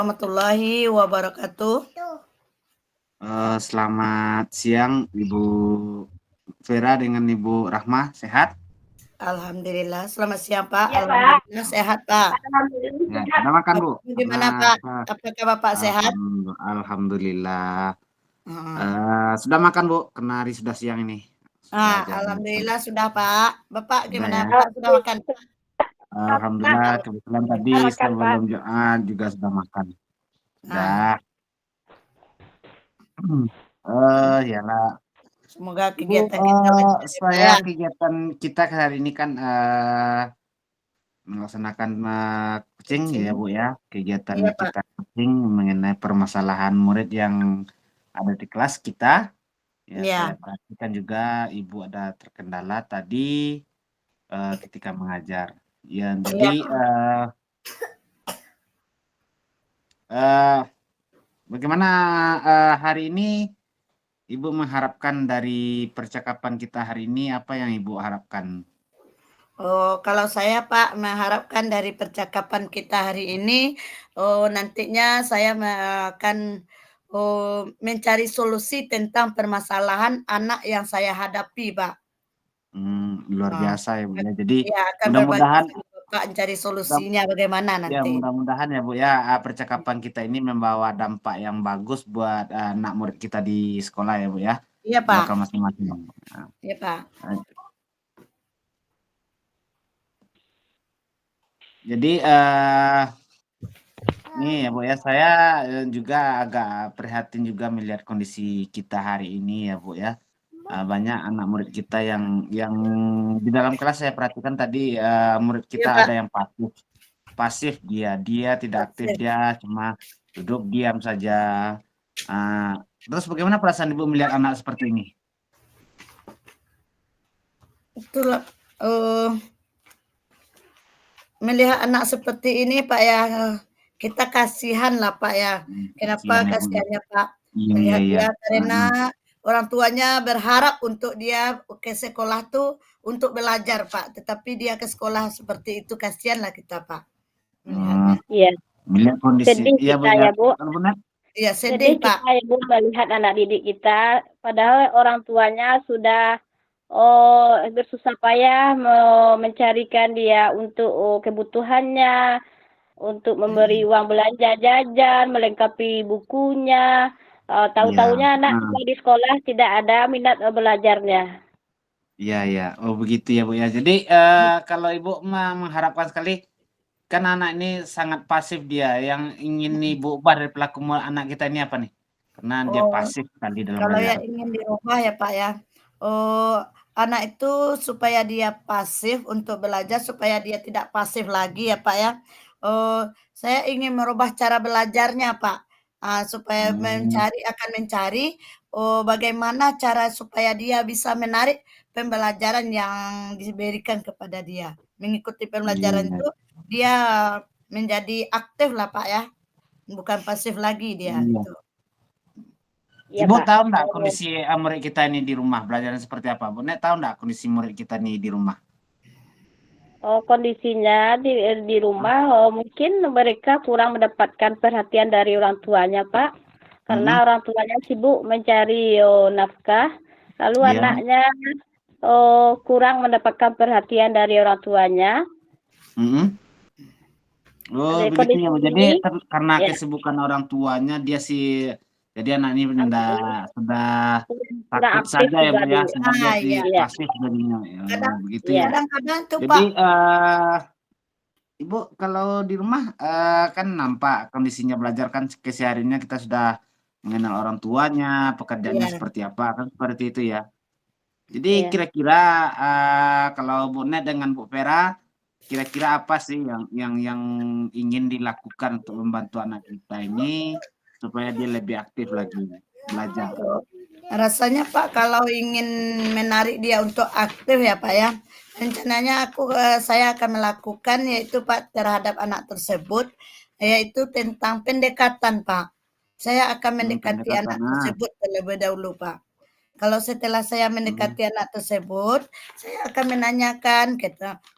Warahmatullahi wabarakatuh. Selamat siang Ibu Vera dengan Ibu Rahma, sehat? Alhamdulillah. Selamat siang Pak. Ya, Pak. Alhamdulillah sehat Pak. Alhamdulillah Ya, sehat. sudah makan Bu? Gimana Pak? Apakah Bapak sehat? Alhamdulillah. Hmm. Sudah makan Bu? Karena hari sudah siang ini. Alhamdulillah sudah Pak. Bapak Sudah gimana ya? Pak? Sudah makan? Alhamdulillah kebetulan tadi Makan, sebelum Jumat juga sudah makan. Sudah. Yalah. Semoga Ibu, kegiatan kita lancar ya, Pak, ya. kegiatan kita hari ini kan melaksanakan coaching ya Bu ya, kegiatan Iya, Pak. kita coaching mengenai permasalahan murid yang ada di kelas kita. Ya, Iya. saya perhatikan juga Ibu ada terkendala tadi ketika mengajar. Ya, jadi bagaimana hari ini Ibu mengharapkan dari percakapan kita hari ini, apa yang Ibu harapkan? Oh, kalau saya Pak mengharapkan dari percakapan kita hari ini, nantinya saya akan mencari solusi tentang permasalahan anak yang saya hadapi, Pak. Luar biasa ya Bu ya. Jadi Ya, akan berbagi mudah-mudahan sama Bapak mencari solusinya bagaimana ya nanti. mudah-mudahan ya Bu ya, percakapan kita ini membawa dampak yang bagus buat anak murid kita di sekolah ya Bu ya. Iya, Di Pak. lokal masing-masing. Nah, Iya, Pak. jadi nih ya Bu ya, saya juga agak prihatin juga melihat kondisi kita hari ini ya Bu ya. Banyak anak murid kita yang di dalam kelas saya perhatikan tadi murid Iya, kita Pak. ada yang pasif dia tidak aktif, dia cuma duduk diam saja. Terus bagaimana perasaan Ibu melihat anak seperti ini? Itulah melihat anak seperti ini Pak ya, kita kasihan lah Pak ya. Kenapa kasihannya Pak? Melihat dia karena orang tuanya berharap untuk dia ke sekolah tuh untuk belajar Pak, tetapi dia ke sekolah seperti itu, kasihan lah kita Pak melihatnya. Iya. Melihat kondisi Sedih iya kita ya Bu. benar. Iya Sedih sedih Pak. kita ya Bu melihat anak didik kita, padahal orang tuanya sudah bersusah payah mencarikan dia untuk kebutuhannya, untuk memberi uang belanja jajan, melengkapi bukunya. Tahu-tahunya anak di sekolah tidak ada minat belajarnya. Iya. Oh begitu ya Bu ya. Jadi kalau Ibu mengharapkan sekali, kan anak ini sangat pasif dia. Yang ingin Ibu ubah dari pelaku anak kita ini apa nih? Karena dia pasif sekali dalam Kalau belajar. yang ingin dirubah ya Pak ya, anak itu supaya dia pasif untuk belajar, supaya dia tidak pasif lagi ya Pak ya. Saya ingin merubah cara belajarnya Pak, supaya akan mencari bagaimana cara supaya dia bisa menarik pembelajaran yang diberikan kepada dia. Mengikuti pembelajaran itu dia menjadi aktif lah Pak ya, bukan pasif lagi dia. Gitu. Ya, Ibu Pak. tahu nggak kondisi murid kita ini di rumah belajarnya seperti apa? Bu Nek tahu nggak kondisi murid kita ini di rumah? Kondisinya di rumah mungkin mereka kurang mendapatkan perhatian dari orang tuanya Pak, karena orang tuanya sibuk mencari nafkah, lalu anaknya kurang mendapatkan perhatian dari orang tuanya. Oh begitu ya Bu. Jadi karena kesibukan orang tuanya dia sih, jadi anak ini sudah takut saja ya Bu ya, sudah dia pasif jadinya. Begitu ya. Kadang-kadang tuh Jadi Pak. Ibu kalau di rumah kan nampak kondisinya belajar kan kesehariannya kita sudah mengenal orang tuanya, pekerjaannya seperti apa kan seperti itu ya. Jadi kira-kira kalau Bu Nek dengan Bu Vera, kira-kira apa sih yang ingin dilakukan untuk membantu anak kita ini supaya dia lebih aktif lagi belajar? Rasanya Pak kalau ingin menarik dia untuk aktif ya Pak ya, rencananya saya akan melakukan yaitu Pak terhadap anak tersebut, yaitu tentang pendekatan Pak. Saya akan mendekati anak tersebut terlebih dahulu Pak. Kalau setelah saya mendekati anak tersebut, saya akan menanyakan,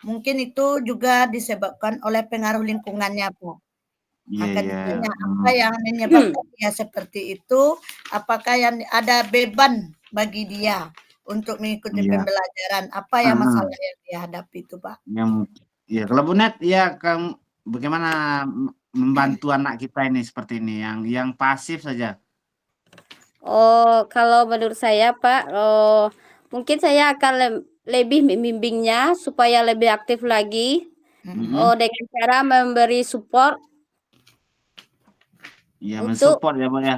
mungkin itu juga disebabkan oleh pengaruh lingkungannya Pak. Iya, Akan iya. ditanya apa yang menyebabkan dia seperti itu, apakah yang ada beban bagi dia untuk mengikuti Iya. pembelajaran, apa yang Heeh. masalah yang dia hadapi itu, Pak. Ya kalau Bu Net, ya bagaimana membantu anak kita ini seperti ini, yang pasif saja? Oh, kalau menurut saya, Pak, mungkin saya akan lebih membimbingnya supaya lebih aktif lagi, Mhm. dengan cara memberi support Iya, untuk mensupport ya, Bu, ya.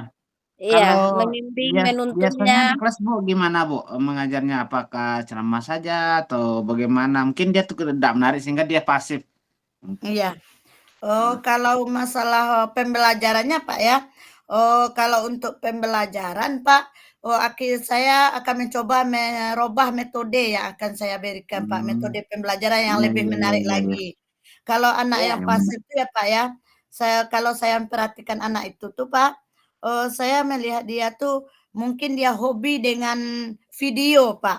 ya Kalau membimbing, biasanya di menuntunnya. kelas Bu gimana Bu, mengajarnya? Apakah ceramah saja atau bagaimana? Mungkin dia tuh tidak menarik sehingga dia pasif. Iya. Oh, Nah, kalau masalah pembelajarannya, Pak, ya. Oh, kalau untuk pembelajaran, Pak, saya akan mencoba merubah metode yang akan saya berikan, Pak, metode pembelajaran yang iya, lebih iya, iya, menarik iya, iya. lagi. Kalau anak Ya, yang Yang pasif itu ya, Pak, ya, kalau saya memperhatikan anak itu tuh, Pak, saya melihat dia tuh mungkin dia hobi dengan video, Pak.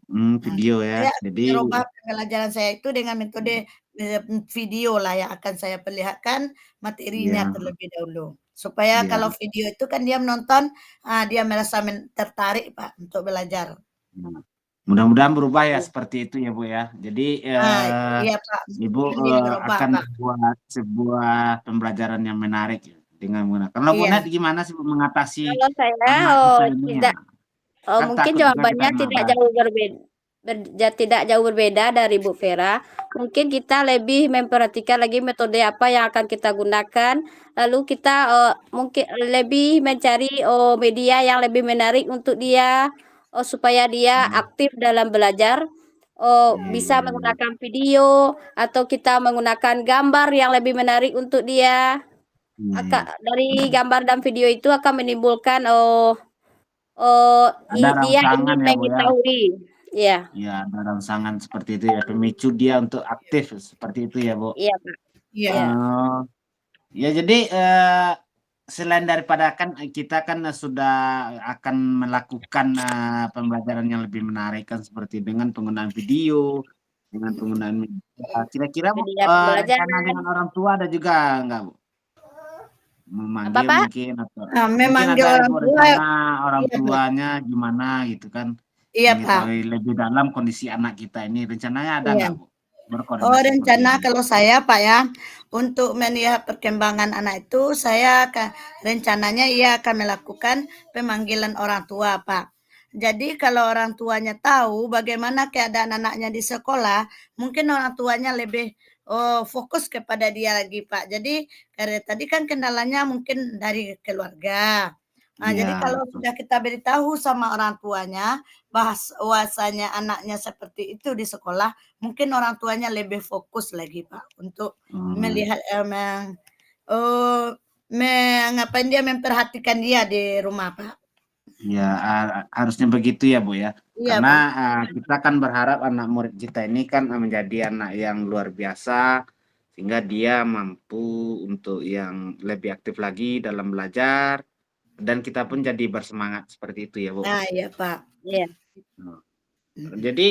Nah, video ya. saya Jadi merubah pembelajaran saya itu dengan metode, video lah yang akan saya perlihatkan materinya ya, terlebih dahulu. Supaya ya, kalau video itu kan dia menonton, dia merasa tertarik, Pak, untuk belajar. ya. Mudah-mudahan berubah ya seperti itu ya Bu ya. Jadi Nah, iya, Pak, Ibu mudah-mudahan dia berubah, akan Pak. membuat sebuah pembelajaran yang menarik ya, dengan menggunakan. Kalau Bu Iya. Net gimana sih Bu mengatasi kalau saya, anak kita ini ya? tidak. Kan Mungkin takut juga kita jawabannya kena tidak jauh berbeda, tidak jauh berbeda dari Bu Vera. Mungkin kita lebih memperhatikan lagi metode apa yang akan kita gunakan. Lalu kita mungkin lebih mencari media yang lebih menarik untuk dia, supaya dia aktif dalam belajar. Iya, iya, Bisa iya. menggunakan video atau kita menggunakan gambar yang lebih menarik untuk dia. Iya, iya. Dari gambar dan video itu akan menimbulkan Oh, Ada dia rangsangan ingin ya Bu ya. mengetahui. Ya, Iya, ada rangsangan seperti itu ya, pemicu dia untuk aktif seperti itu ya Bu. iya, Pak. Iya. Iya, Oh, ya jadi selain daripada kan kita kan sudah akan melakukan pembelajaran yang lebih menarik kan seperti dengan penggunaan video, dengan penggunaan media. Kira-kira Bu, media rencana pembelajaran. dengan orang tua ada juga nggak Bu? Apa, Memanggil Pak? mungkin atau mungkin Memanggil ada orang Ibu tua, rencana orang iya, Pak. tuanya gimana gitu kan, Iya, Pak. mengetahui lebih dalam kondisi anak kita ini, rencananya ada Iya. nggak Bu? Oh, Berkoordinasi seperti rencana ini? kalau saya, Pak, ya, untuk melihat perkembangan anak itu, rencananya ia akan melakukan pemanggilan orang tua, Pak. Jadi kalau orang tuanya tahu bagaimana keadaan anaknya di sekolah, mungkin orang tuanya lebih fokus kepada dia lagi, Pak. Jadi karena tadi kan kendalanya mungkin dari keluarga. Nah, Iya, jadi kalau betul. sudah kita beritahu sama orang tuanya bahwasanya anaknya seperti itu di sekolah, mungkin orang tuanya lebih fokus lagi, Pak, untuk Hmm. melihat, ngapain dia memperhatikan dia di rumah, Pak. Ya, harusnya begitu ya, Bu, ya. Iya, Karena Pak. kita kan berharap anak murid kita ini kan menjadi anak yang luar biasa, sehingga dia mampu untuk yang lebih aktif lagi dalam belajar, dan kita pun jadi bersemangat seperti itu ya, Bu. Nah, iya, Pak. Iya. Nah, Mhm. jadi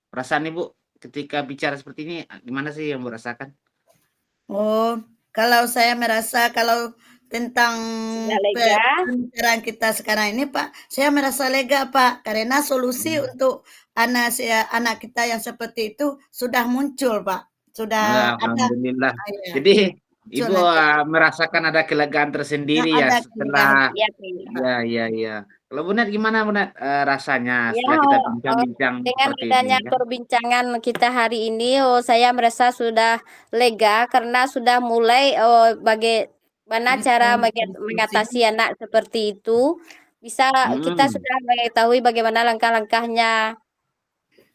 perasaan Ibu ketika bicara seperti ini gimana sih yang Bu rasakan? Oh, kalau saya merasa kalau tentang Sudah lega. pembicaraan kita sekarang ini, Pak, saya merasa lega, Pak, karena solusi untuk anak kita yang seperti itu sudah muncul, Pak, sudah ada. Alhamdulillah. Iya, Jadi muncul Ibu nanti. merasakan ada kelegaan Nah, tersendiri ya ada kelegaan, setelah Iya, Pak. ya, ya, ya. Kalau Bu Net gimana Bu Net, rasanya Ya, setelah kita bincang-bincang dengan seperti ini adanya kan? perbincangan kita hari ini, saya merasa sudah lega karena sudah mulai bagaimana cara diskusi. mengatasi anak seperti itu. Bisa kita Mhm, sudah mengetahui bagaimana langkah-langkahnya.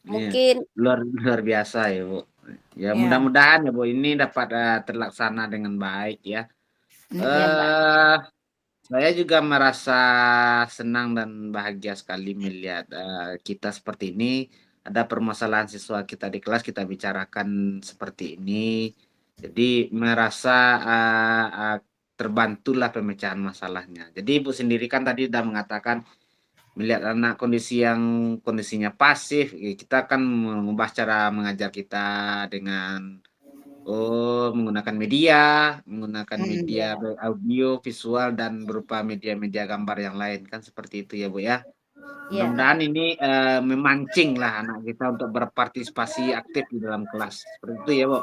iya, Mungkin luar luar biasa ya Bu. Ya Ya, mudah-mudahan ya Bu ini dapat, terlaksana dengan baik ya. ya, Pak. Eh, saya juga merasa senang dan bahagia sekali melihat, kita seperti ini, ada permasalahan siswa kita di kelas kita bicarakan seperti ini. Jadi merasa, eee eee, terbantulah pemecahan masalahnya. Jadi Ibu sendiri kan tadi udah mengatakan melihat anak kondisi yang kondisinya pasif, kita kan mengubah cara mengajar kita dengan menggunakan menggunakan media Iya. audio, visual, dan berupa media-media gambar yang lain, kan seperti itu ya Bu ya. Iya. Mudah-mudahan ini memancing lah anak kita untuk berpartisipasi aktif di dalam kelas. Seperti itu ya Bu.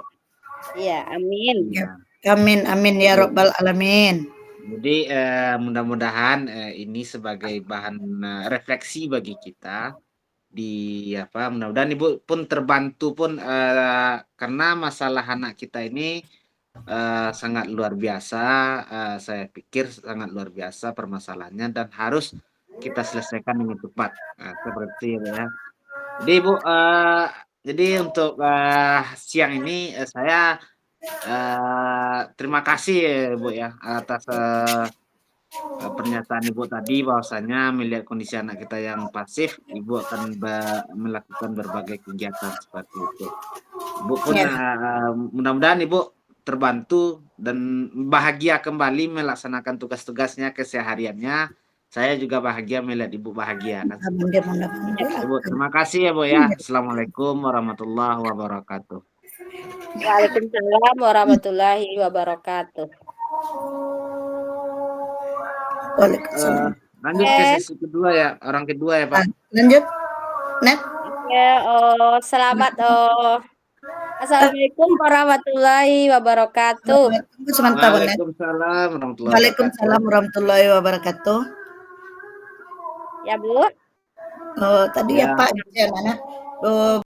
Iya, amin. Iya. Amin, amin ya Rabbal Alamin. Jadi mudah-mudahan ini sebagai bahan refleksi bagi kita di mudah-mudahan Ibu pun terbantu pun karena masalah anak kita ini sangat luar biasa, saya pikir sangat luar biasa permasalahannya dan harus kita selesaikan dengan cepat. Nah, seperti itu ya. Jadi Ibu, jadi untuk siang ini saya terima kasih ya Bu ya atas pernyataan Ibu tadi bahwasanya melihat kondisi anak kita yang pasif, Ibu akan melakukan berbagai kegiatan seperti itu. Ibu pun Ya. mudah-mudahan Ibu terbantu dan bahagia kembali melaksanakan tugas-tugasnya kesehariannya. Saya juga bahagia melihat Ibu bahagia. Ibu, terima kasih ya Bu ya. Assalamualaikum warahmatullahi wabarakatuh. Waalaikumsalam warahmatullahi wabarakatuh. Waalaikumsalam. Lanjut ke sesi kedua ya, orang kedua ya Pak. Lanjut, Net. Ya, selamat. Assalamualaikum warahmatullahi wabarakatuh. Tunggu sebentar, Net. Waalaikumsalam warahmatullahi wabarakatuh. Waalaikumsalam warahmatullahi wabarakatuh. Ya Bu. Tadi ya Pak, mana?